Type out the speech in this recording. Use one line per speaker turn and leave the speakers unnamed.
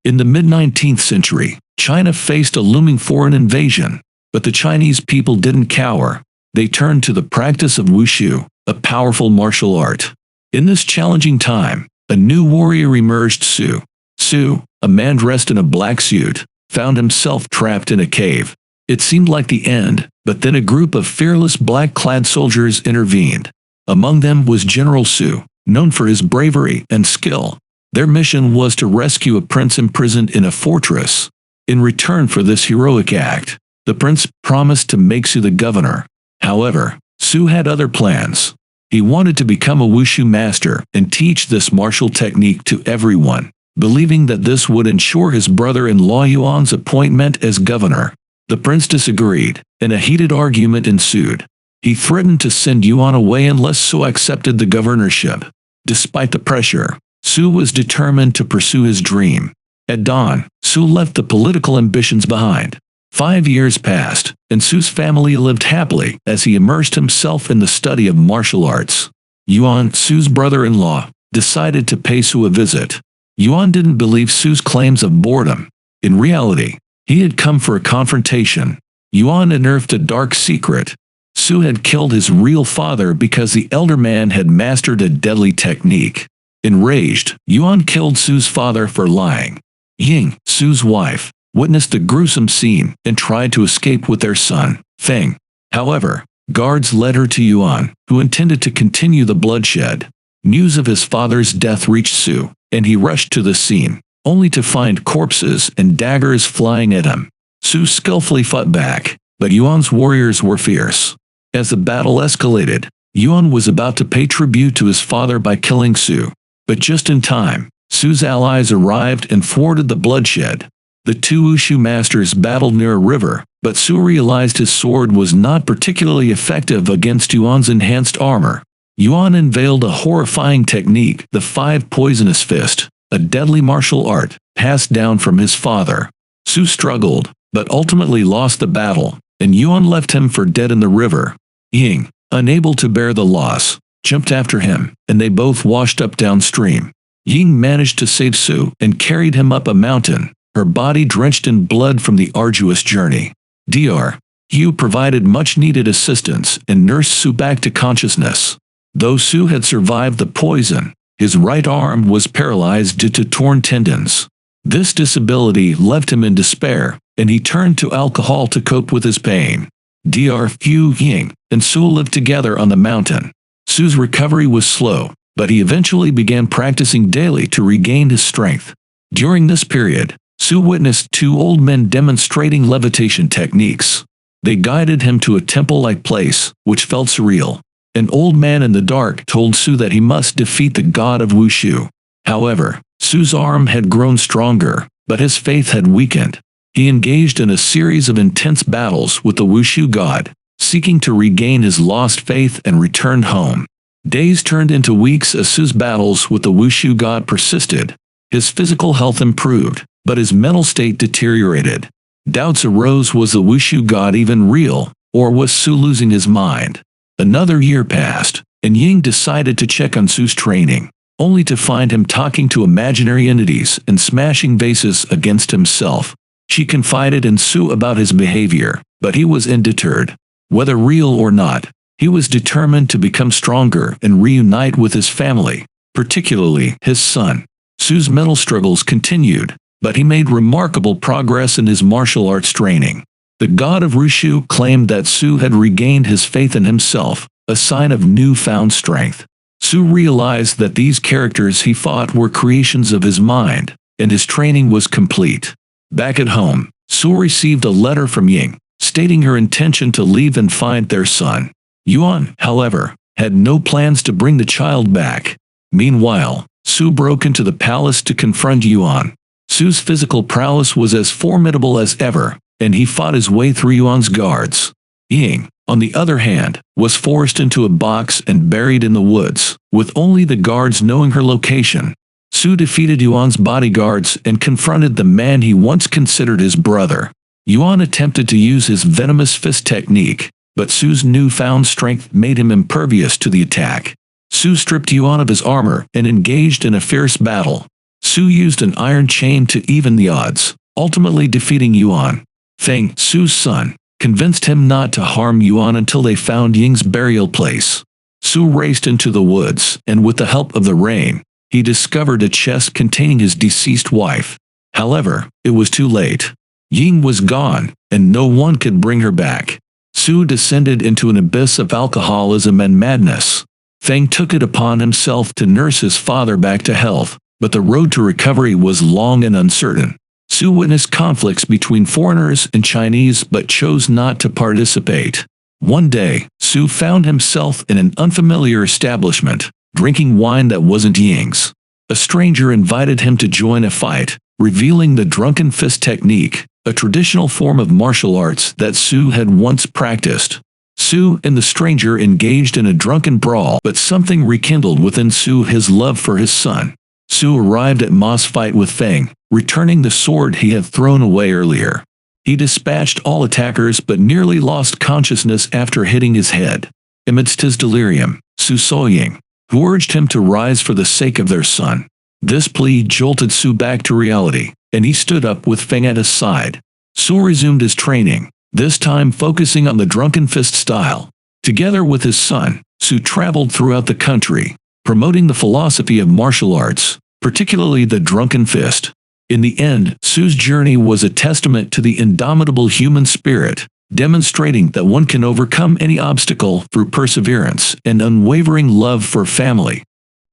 In the mid-19th century, China faced a looming foreign invasion, but the Chinese people didn't cower. They turned to the practice of wushu, a powerful martial art. In this challenging time, a new warrior emerged. Su, a man dressed in a black suit, found himself trapped in a cave. It seemed like the end, but then a group of fearless black-clad soldiers intervened. Among them was General Su, known for his bravery and skill. Their mission was to rescue a prince imprisoned in a fortress. In return for this heroic act, the prince promised to make Su the governor. However, Su had other plans. He wanted to become a wushu master and teach this martial technique to everyone, believing that this would ensure his brother-in-law Yuan's appointment as governor. The prince disagreed, and a heated argument ensued. He threatened to send Yuan away unless Su accepted the governorship. Despite the pressure, Su was determined to pursue his dream. At dawn, Su left the political ambitions behind. 5 years passed, and Su's family lived happily as he immersed himself in the study of martial arts. Yuan, Su's brother-in-law, decided to pay Su a visit. Yuan didn't believe Su's claims of boredom. In reality, he had come for a confrontation. Yuan unearthed a dark secret. Su had killed his real father because the elder man had mastered a deadly technique. Enraged, Yuan killed Su's father for lying. Ying, Su's wife, witnessed the gruesome scene and tried to escape with their son, Feng. However, guards led her to Yuan, who intended to continue the bloodshed. News of his father's death reached Su, and he rushed to the scene, only to find corpses and daggers flying at him. Su skillfully fought back, but Yuan's warriors were fierce. As the battle escalated, Yuan was about to pay tribute to his father by killing Su. But just in time, Su's allies arrived and thwarted the bloodshed. The two wushu masters battled near a river, but Su realized his sword was not particularly effective against Yuan's enhanced armor. Yuan unveiled a horrifying technique, the five poisonous fist, a deadly martial art passed down from his father. Su struggled, but ultimately lost the battle, and Yuan left him for dead in the river. Ying, unable to bear the loss, jumped after him, and they both washed up downstream. Ying managed to save Su and carried him up a mountain, her body drenched in blood from the arduous journey. Yu provided much-needed assistance and nursed Su back to consciousness. Though Su had survived the poison, his right arm was paralyzed due to torn tendons. This disability left him in despair, and he turned to alcohol to cope with his pain. Yu, Ying, and Su lived together on the mountain. Su's recovery was slow, but he eventually began practicing daily to regain his strength. During this period, Su witnessed two old men demonstrating levitation techniques. They guided him to a temple-like place, which felt surreal. An old man in the dark told Su that he must defeat the god of wushu. However, Su's arm had grown stronger, but his faith had weakened. He engaged in a series of intense battles with the wushu god, seeking to regain his lost faith and returned home. Days turned into weeks as Su's battles with the wushu god persisted. His physical health improved, but his mental state deteriorated. Doubts arose: was the wushu god even real, or was Su losing his mind? Another year passed, and Ying decided to check on Su's training, only to find him talking to imaginary entities and smashing vases against himself. She confided in Su about his behavior, but he was undeterred. Whether real or not, he was determined to become stronger and reunite with his family, particularly his son. Su's mental struggles continued, but he made remarkable progress in his martial arts training. The god of wushu claimed that Su had regained his faith in himself, a sign of newfound strength. Su realized that these characters he fought were creations of his mind, and his training was complete. Back at home, Su received a letter from Ying, stating her intention to leave and find their son. Yuan, however, had no plans to bring the child back. Meanwhile, Su broke into the palace to confront Yuan. Su's physical prowess was as formidable as ever, and he fought his way through Yuan's guards. Ying, on the other hand, was forced into a box and buried in the woods, with only the guards knowing her location. Su defeated Yuan's bodyguards and confronted the man he once considered his brother. Yuan attempted to use his venomous fist technique, but Su's newfound strength made him impervious to the attack. Su stripped Yuan of his armor and engaged in a fierce battle. Su used an iron chain to even the odds, ultimately defeating Yuan. Feng, Su's son, convinced him not to harm Yuan until they found Ying's burial place. Su raced into the woods, and with the help of the rain, he discovered a chest containing his deceased wife. However, it was too late. Ying was gone, and no one could bring her back. Su descended into an abyss of alcoholism and madness. Feng took it upon himself to nurse his father back to health, but the road to recovery was long and uncertain. Su witnessed conflicts between foreigners and Chinese but chose not to participate. One day, Su found himself in an unfamiliar establishment, drinking wine that wasn't Ying's. A stranger invited him to join a fight, revealing the drunken fist technique, a traditional form of martial arts that Su had once practiced. Su and the stranger engaged in a drunken brawl, but something rekindled within Su his love for his son. Su arrived at Ma's fight with Feng, returning the sword he had thrown away earlier. He dispatched all attackers but nearly lost consciousness after hitting his head. Amidst his delirium, Su saw Ying, who urged him to rise for the sake of their son. This plea jolted Su back to reality, and he stood up with Feng at his side. Su resumed his training, this time focusing on the drunken fist style. Together with his son, Su traveled throughout the country, promoting the philosophy of martial arts, particularly the drunken fist. In the end, Su's journey was a testament to the indomitable human spirit, demonstrating that one can overcome any obstacle through perseverance and unwavering love for family.